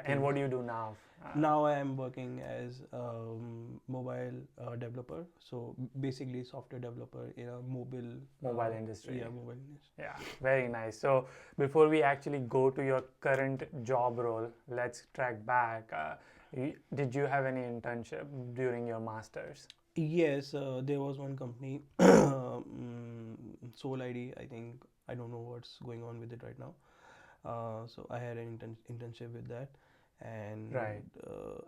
And what do you do now? Now I am working as mobile developer. So basically, software developer in a mobile industry. Yeah, mobile industry. Yeah, very nice. So before we actually go to your current job role, let's track back. Did you have any internship during your masters? Yes, there was one company, Soul ID. I think I don't know what's going on with it right now. So I had an internship with that, and Right.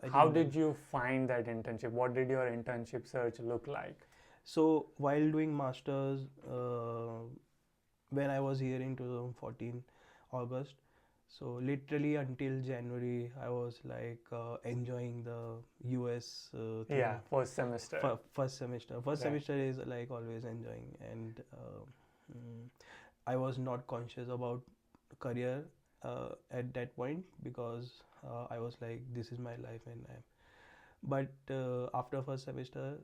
I How think did you find that internship? What did your internship search look like? so while doing masters, when I was here in 2014 August, so literally until January, I was like enjoying the US thing. Yeah, first semester. First semester. First Right. semester is like always enjoying, and I was not conscious about career at that point because I was like, this is my life, and I'm. But after first semester,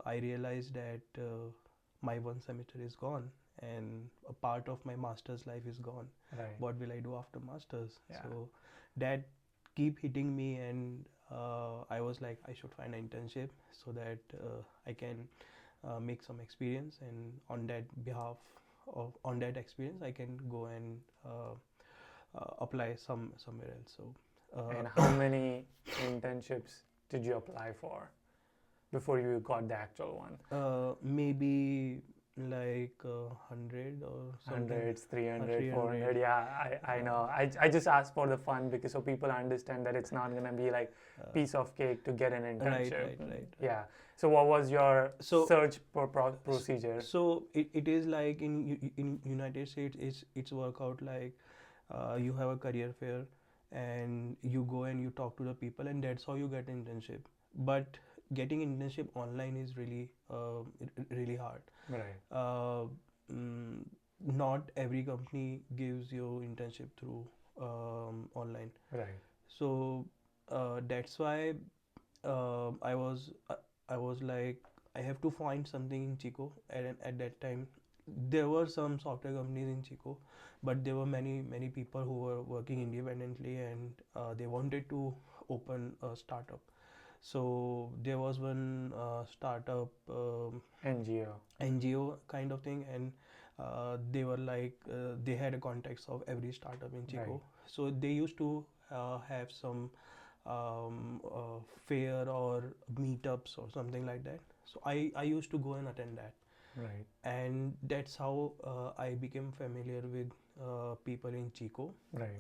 I realized that my one semester is gone, and a part of my master's life is gone. Right. What will I do after masters? Yeah. So that keep hitting me, and I was like, I should find an internship so that I can make some experience, and on that behalf of on that experience, I can go and apply somewhere else. So. And how many internships did you apply for before you got the actual one? Maybe like 100 or something. Hundreds, 300, 300. 400. Yeah, I know. I just asked for the fun because so people understand that it's not gonna be like piece of cake to get an internship. Right. Yeah. So what was your So- search procedure? So it is like in United States, it's work out like you have a career fair, and you go and you talk to the people, and that's how you get internship. But getting internship online is really hard. Right. Mm, Not every company gives you internship through online. Right. So that's why I was like, I have to find something in Chico. And at that time, there were some software companies in Chico, but there were many people who were working independently, and they wanted to open a startup. So there was one startup NGO kind of thing, and they were like they had a context of every startup in Chico. Right. So they used to have some fair or meetups or something like that. So I used to go and attend that, Right. and that's how I became familiar with people in Chico. Right.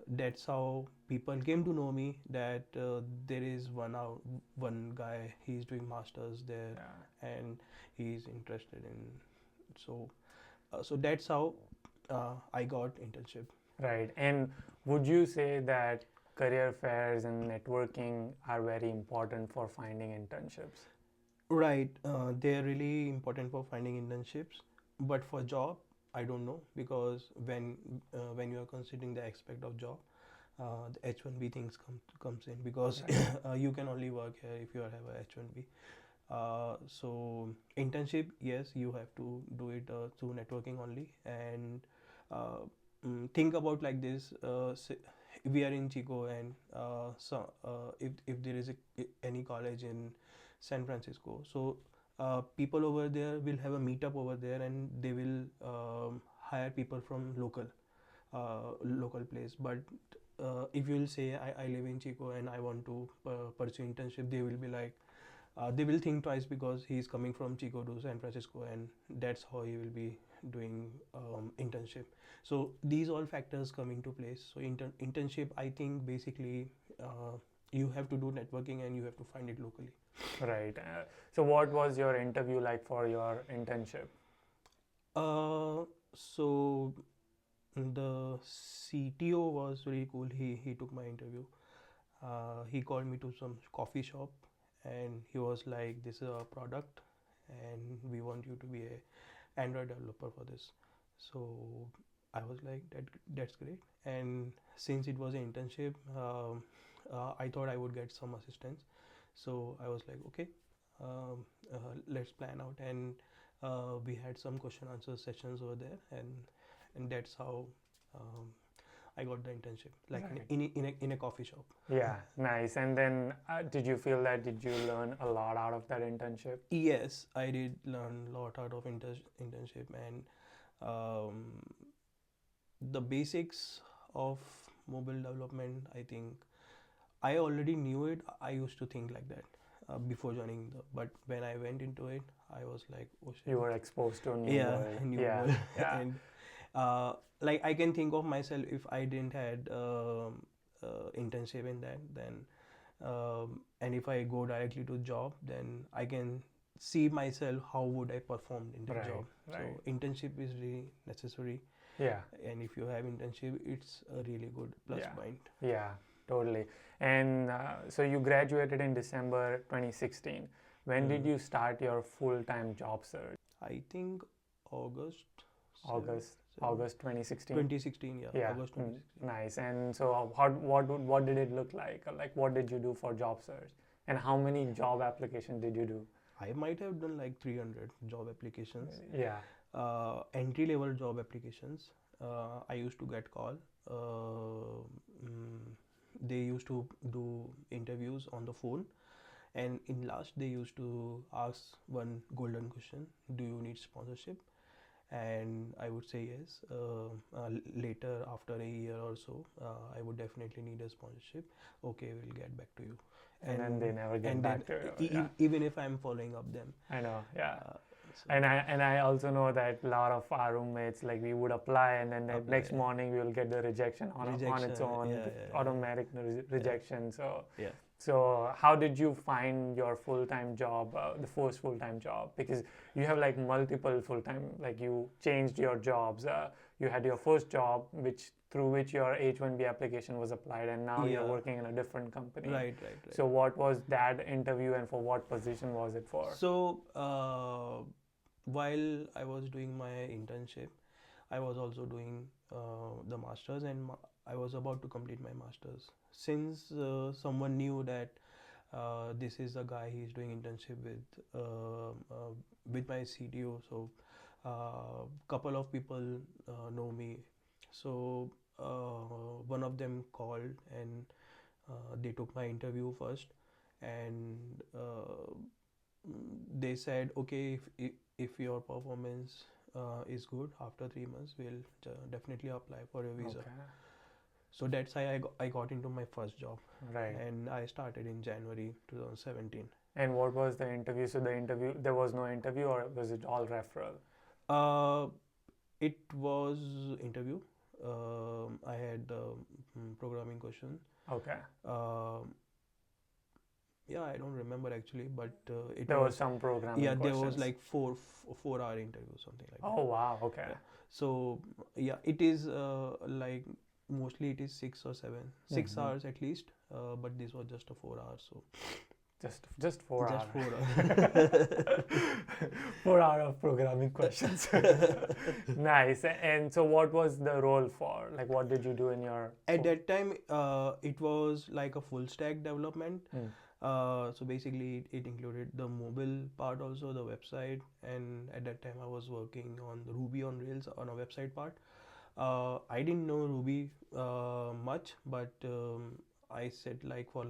That's how people came to know me that there is one guy, he's doing masters there, Yeah. and he's interested in. So that's how I got internship. Right. And would you say that career fairs and networking are very important for finding internships? Right, they're really important for finding internships, but for job, I don't know, because when you are considering the aspect of job, the H1B things comes in, because you can only work here if you have a H1B. So internship, yes, you have to do it through networking only, and uh, think about like this. We are in Chico, and if there is any college in San Francisco, so people over there will have a meetup over there, and they will hire people from local place. But if you will say I live in Chico and I want to pursue internship, they will be like, they will think twice, because he is coming from Chico to San Francisco, and that's how he will be doing internship. So these all factors come into place. So internship, I think basically you have to do networking, and you have to find it locally. Right. So what was your interview like for your internship? So the CTO was really cool. He took my interview. He called me to some coffee shop, and he was like, "This is our product, and we want you to be a Android developer for this." So I was like, that's great. And since it was an internship, I thought I would get some assistance. So I was like, okay, let's plan out. And we had some question answer sessions over there, and that's how um, I got the internship, like Right. in a coffee shop. Yeah, nice. And then did you feel that, did you learn a lot out of that internship? Yes, I did learn a lot out of internship, and um, the basics of mobile development. I think I already knew it. I used to think like that before joining but when I went into it, I was like, oh shit. You were exposed to a new Yeah, world. new Yeah, world. yeah. And like I can think of myself if I didn't had internship in that, then and if I go directly to job, then I can see myself how would I perform in that Right, job. right. So internship is really necessary, Yeah, and if you have internship, it's a really good plus yeah, point. yeah, totally. And so you graduated in December 2016. When did you start your full-time job search? I think August August, seven- August 2016. 2016, yeah, Yeah, August 2016. nice. And so, what did it look like? Like, what did you do for job search? And how many job applications did you do? I might have done like 300 job applications, Yeah, entry level job applications. I used to get call. Uh, mm, they used to do interviews on the phone, and in last they used to ask one golden question: do you need sponsorship? And I would say yes. Later, after a year or so, I would definitely need a sponsorship. Okay, we'll get back to you. and then they never get And back to you. Yeah, even if I'm following up them, I know. Yeah. so And I also know that a lot of our roommates, like, we would apply, and then the Apply. next morning we will get the rejection on its Rejection, own, yeah. automatic rejection. So Yeah. so how did you find your full-time job, the first full-time job? Because you have like multiple full-time, like you changed your jobs. You had your first job, through which your H-1B application was applied, and now you're Yeah. working in a different company. Right. So what was that interview, and for what position was it for? So while I was doing my internship, I was also doing the masters, and I was about to complete my masters. Since someone knew that this is the guy he's doing internship with my CTO, so couple of people know me. So one of them called, and they took my interview first, and they said, okay, if your performance is good, after 3 months we'll definitely apply for your visa. Okay. So that's how I got into my first job, Right. and I started in January 2017. And what was the interview? So there was no interview, or was it all referral? It was interview. I had programming question. Okay. Yeah, I don't remember actually, but There was some programming yeah, there was questions. like 4 hour interview, something like that. Oh wow. Okay. Yeah. So yeah, it is like mostly it is 6 or 7, 6 Mhm. hours at least. But this was just a 4 hours. So Just 4 hours. just 4 hours. 4 hour of programming questions. Nice. And so, what was the role for? Like, what did you do in your? At that time, it was like a full stack development. Hmm. So basically, it included the mobile part, also the website, and at that time I was working on the Ruby on Rails on a website part. I didn't know Ruby much, but I said like for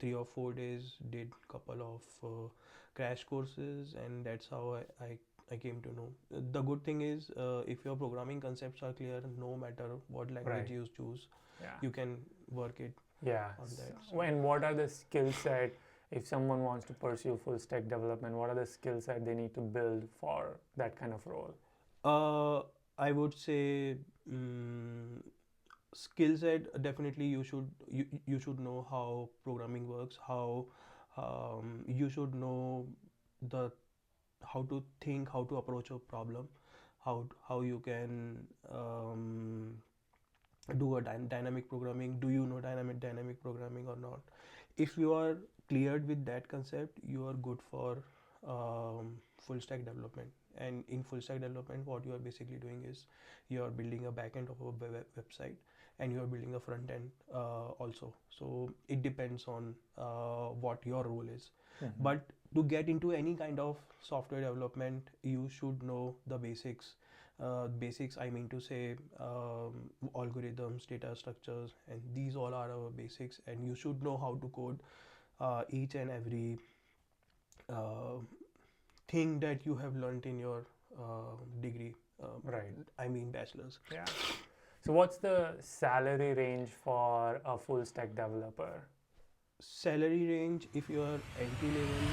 3 or 4 days, did couple of crash courses, and that's how I came to know. The good thing is, if your programming concepts are clear, no matter what language Right. you choose, Yeah. you can work it. Yeah. on that, And what are the skill set, if someone wants to pursue full stack development? What are the skill set they need to build for that kind of role? I would say skill set, definitely you should know how programming works, how you should know the how to think, how to approach a problem, how you can do a dynamic programming. Do you know dynamic programming or not? If you are cleared with that concept, you are good for full stack development. And in full stack development, what you are basically doing is you are building a backend of a website, and you are building a front end also. So it depends on what your role is. Mhm. But to get into any kind of software development, you should know the basics. Basics, I mean to say, algorithms, data structures, and these all are our basics. And you should know how to code each and every uh, thing that you have learnt in your degree. Right. I mean, bachelor's. Yeah. So what's the salary range for a full stack developer? Salary range, if you are entry level.